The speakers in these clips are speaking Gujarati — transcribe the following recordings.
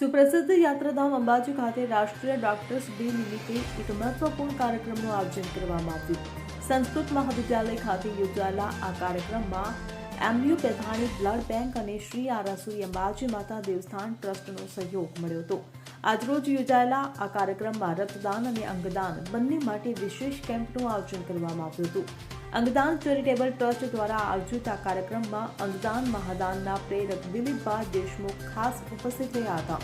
સુપ્રસિદ્ધ યાત્રાધામ અંબાજી ખાતે રાષ્ટ્રીય ડોક્ટર્સ ડે નિમિત્તે એક મહત્વપૂર્ણ કાર્યક્રમનું આયોજન કરવામાં આવ્યું. સંસ્કૃત મહાવિદ્યાલય ખાતે યોજાયેલા આ કાર્યક્રમમાં એમ્બ્યુપેથાની બ્લડ બેંક અને શ્રી આરાસુરી અંબાજી માતા દેવસ્થાન ટ્રસ્ટનો સહયોગ મળ્યો હતો. આજરોજ યોજાયેલા આ કાર્યક્રમમાં રક્તદાન અને અંગદાન બંને માટે વિશેષ કેમ્પનું આયોજન કરવામાં આવ્યું હતું. અંગદાન ચેરિટેબલ ટ્રસ્ટ દ્વારા આયોજિત આ કાર્યક્રમમાં અંગદાન મહાદાનના પ્રેરક દિલીપભાઈ દેશમુખ ખાસ ઉપસ્થિત રહ્યા હતા.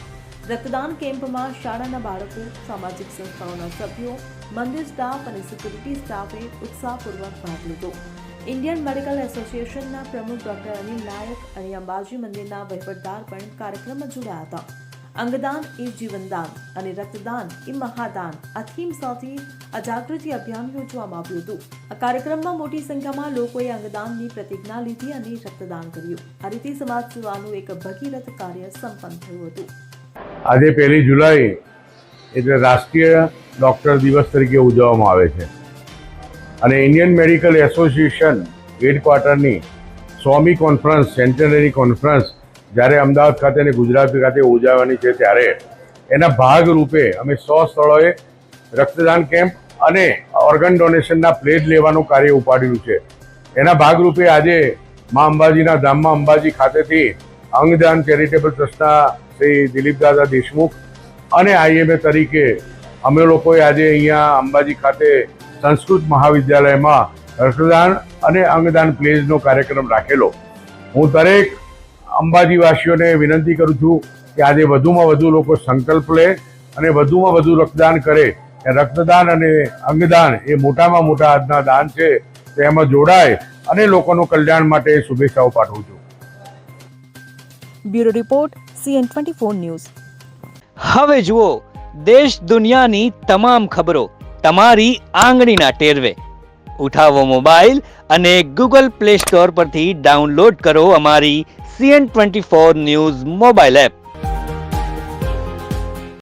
રક્તદાન કેમ્પમાં શાળાના બાળકો, સામાજિક સંસ્થાઓના સભ્યો, મંદિર સ્ટાફ અને સિક્યુરિટી સ્ટાફે ઉત્સાહપૂર્વક ભાગ લીધો. ઇન્ડિયન મેડિકલ એસોસિએશનના પ્રમુખ ડોક્ટર અનિલ નાયક અને અંબાજી મંદિરના વહીવટદાર પણ કાર્યક્રમમાં જોડાયા હતા. અંગદાન એ જીવનદાન અને રક્તદાન એ મહાદાન આ થીમ સાથે આ જાગૃતિ અભિયાન યોજવામાં આવ્યું હતું. આ કાર્યક્રમમાં મોટી સંખ્યામાં લોકોએ અંગદાનની પ્રતિજ્ઞા લીધી અને રક્તદાન કર્યું. આ રીતે સમાજ સેવાનું એક ભગીરથ કાર્ય સંપન્ન થયું હતું. આજે 1 જુલાઈ એટલે રાષ્ટ્રીય ડોક્ટર દિવસ તરીકે ઉજવવામાં આવે છે અને ઇન્ડિયન મેડિકલ એસોસિએશન હેડક્વાર્ટરની 100મી કોન્ફરન્સ, સેન્ટેનરી કોન્ફરન્સ જ્યારે અમદાવાદ ખાતે અને ગુજરાત ખાતે ઉજવવાની છે ત્યારે એના ભાગરૂપે અમે 100 સ્થળોએ રક્તદાન કેમ્પ અને ઓર્ગન ડોનેશનના પ્લેજ લેવાનું કાર્ય ઉપાડ્યું છે. એના ભાગરૂપે આજે મા અંબાજીના ધામમાં અંબાજી ખાતેથી અંગદાન ચેરિટેબલ ટ્રસ્ટના શ્રી દિલીપદાદા દેશમુખ અને IMA તરીકે અમે લોકોએ આજે અહીંયા અંબાજી ખાતે સંસ્કૃત મહાવિદ્યાલયમાં રક્તદાન અને અંગદાન પ્લેજનો કાર્યક્રમ રાખેલો. હું દરેક અંબાજીવાસીઓને વિનંતી કરું છું કે આજે વધુમાં વધુ લોકો સંકલ્પ લે અને વધુમાં વધુ રક્તદાન કરે. રક્તદાન અને અંગદાન એ મોટામાં મોટા આજના દાન છે, તેમાં જોડાય અને લોકોનું કલ્યાણ માટે શુભેચ્છાઓ પાઠવું છું. Bureau report CN24 news. હવે જુઓ દેશ દુનિયાની તમામ ખબરો તમારી આંગળીના ટેરવે. ઉઠાવો મોબાઈલ અને Google Play Store પરથી ડાઉનલોડ કરો અમારી CN24 ન્યૂઝ મોબાઈલ એપ.